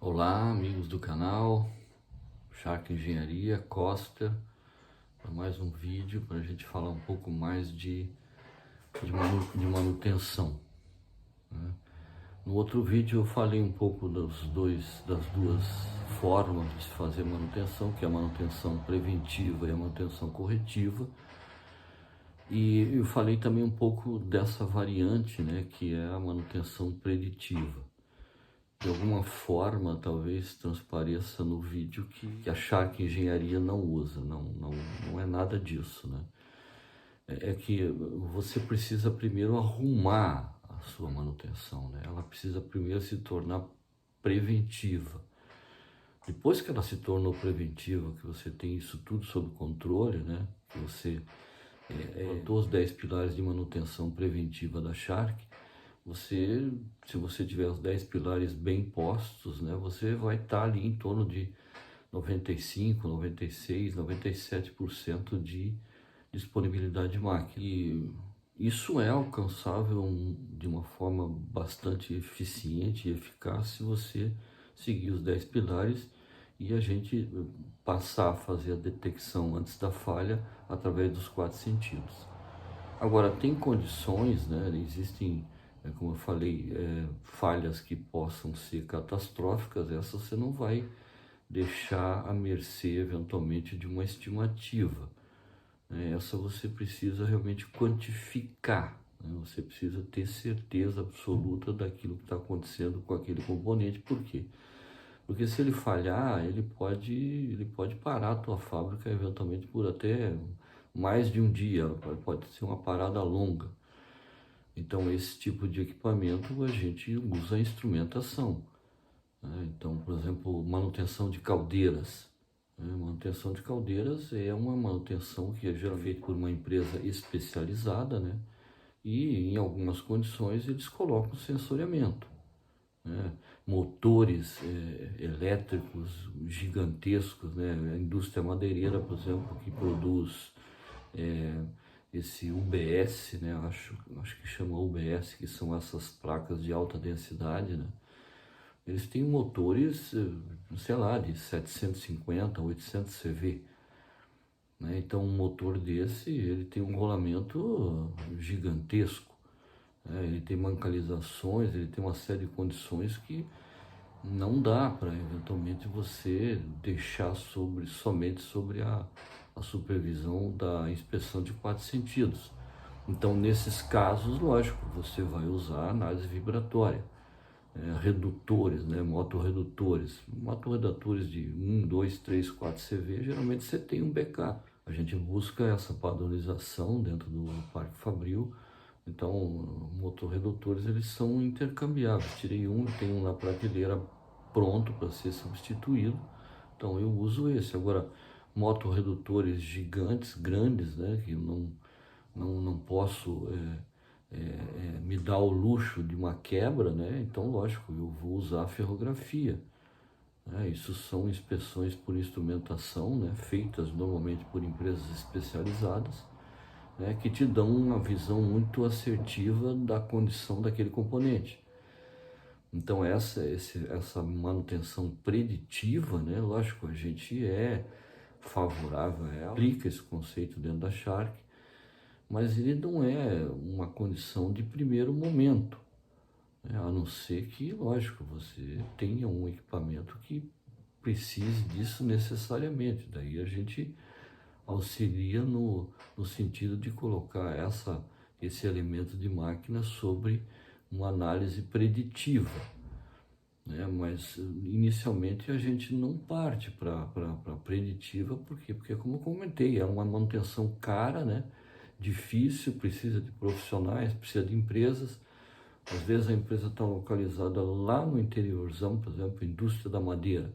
Olá, amigos do canal Shark Engenharia Costa, para mais um vídeo para a gente falar um pouco mais de manutenção, né? No outro vídeo eu falei um pouco das duas formas de se fazer manutenção, que é a manutenção preventiva e a manutenção corretiva, e eu falei também um pouco dessa variante, né, que é a manutenção preditiva. De alguma forma, talvez transpareça no vídeo que a Shark Engenharia não usa, não é nada disso, né? É que você precisa primeiro arrumar a sua manutenção, né? Ela precisa primeiro se tornar preventiva. Depois que ela se tornou preventiva, que você tem isso tudo sob controle, né? Que você botou os 10 pilares de manutenção preventiva da Shark, se você tiver os 10 pilares bem postos, né, você vai estar ali em torno de 95, 96, 97% de disponibilidade de máquina. E isso é alcançável de uma forma bastante eficiente e eficaz se você seguir os 10 pilares e a gente passar a fazer a detecção antes da falha através dos 4 sentidos. Agora, tem condições, né? Existem, como eu falei, falhas que possam ser catastróficas. Essa você não vai deixar à mercê, eventualmente, de uma estimativa, né? Essa você precisa realmente quantificar, né? Você precisa ter certeza absoluta daquilo que está acontecendo com aquele componente. Por quê? Porque se ele falhar, ele pode parar a tua fábrica eventualmente por até mais de um dia, pode ser uma parada longa. Então, esse tipo de equipamento a gente usa a instrumentação, né? Então, por exemplo, manutenção de caldeiras, né? Manutenção de caldeiras é uma manutenção que é geralmente feita por uma empresa especializada, né? E em algumas condições eles colocam sensoriamento, né? Motores elétricos gigantescos, né? A indústria madeireira, por exemplo, que produz esse UBS, né? Acho que chama UBS, que são essas placas de alta densidade, né? Eles têm motores, sei lá, de 750, 800 CV, né? Então, um motor desse, ele tem um rolamento gigantesco, né? Ele tem mancalizações, ele tem uma série de condições que não dá para eventualmente você deixar somente sobre a supervisão da inspeção de 4 sentidos. Então, nesses casos, lógico, você vai usar análise vibratória, redutores, né, motorredutores de 1, 2, 3, 4 CV, geralmente você tem um BK. A gente busca essa padronização dentro do Parque Fabril. Então, motorredutores, eles são intercambiáveis. Tirei um e tem um na prateleira pronto para ser substituído. Então, eu uso esse. Agora, motorredutores gigantes, grandes, né, que eu não posso me dar o luxo de uma quebra, né? Então, lógico, eu vou usar a ferrografia, né? Isso são inspeções por instrumentação, né, feitas normalmente por empresas especializadas, né, que te dão uma visão muito assertiva da condição daquele componente. Então, essa manutenção preditiva, né, lógico, a gente é favorável, aplica esse conceito dentro da Shark, mas ele não é uma condição de primeiro momento, né, a não ser que, lógico, você tenha um equipamento que precise disso necessariamente. Daí a gente auxilia no sentido de colocar esse elemento de máquina sobre uma análise preditiva, né? Mas inicialmente a gente não parte para preditiva, por quê? Porque, como eu comentei, é uma manutenção cara, né? Difícil, precisa de profissionais, precisa de empresas. Às vezes a empresa está localizada lá no interiorzão, por exemplo, indústria da madeira.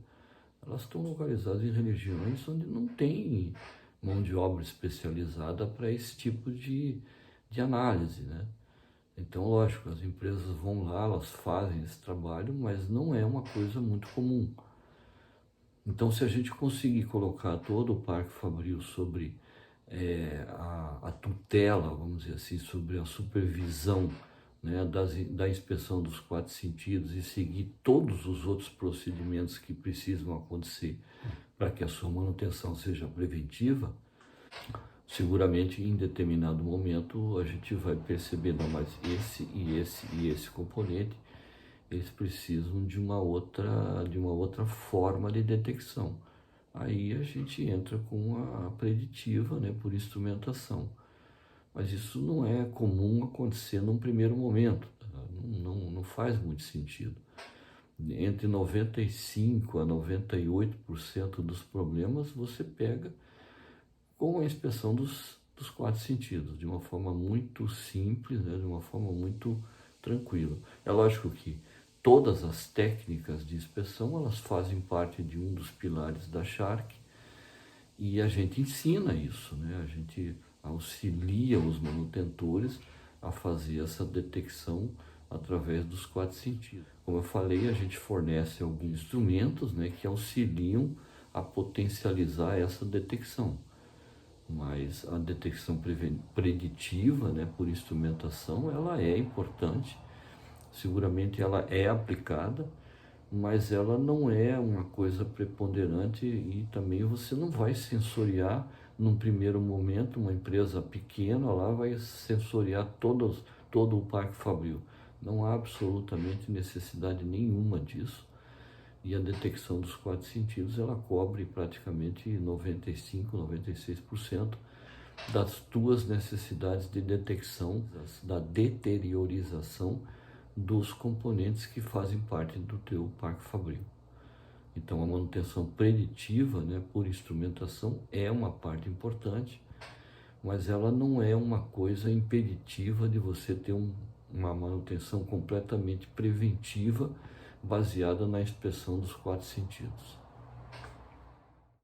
Elas estão localizadas em regiões onde não tem mão de obra especializada para esse tipo de análise, né? Então, lógico, as empresas vão lá, elas fazem esse trabalho, mas não é uma coisa muito comum. Então, se a gente conseguir colocar todo o Parque Fabril sobre a tutela, vamos dizer assim, sobre a supervisão, né, da inspeção dos 4 sentidos e seguir todos os outros procedimentos que precisam acontecer para que a sua manutenção seja preventiva, seguramente em determinado momento a gente vai perceber, não, mas esse componente, eles precisam de uma outra forma de detecção. Aí a gente entra com a preditiva, né, por instrumentação. Mas isso não é comum acontecer num primeiro momento, tá? Não faz muito sentido. Entre 95% a 98% dos problemas você pega com a inspeção dos 4 sentidos, de uma forma muito simples, né, de uma forma muito tranquila. É lógico que todas as técnicas de inspeção, elas fazem parte de um dos pilares da Shark, e a gente ensina isso, né? A gente auxilia os manutentores a fazer essa detecção através dos 4 sentidos. Como eu falei, a gente fornece alguns instrumentos, né, que auxiliam a potencializar essa detecção. Mas a detecção preditiva, né, por instrumentação, ela é importante, seguramente ela é aplicada, mas ela não é uma coisa preponderante e também você não vai sensoriar num primeiro momento. Uma empresa pequena lá vai sensoriar todo o Parque Fabril. Não há absolutamente necessidade nenhuma disso. E a detecção dos 4 sentidos, ela cobre praticamente 95, 96% das tuas necessidades de detecção, da deteriorização dos componentes que fazem parte do teu Parque Fabril. Então a manutenção preditiva, né, por instrumentação, é uma parte importante, mas ela não é uma coisa impeditiva de você ter uma manutenção completamente preventiva, baseada na inspeção dos 4 sentidos.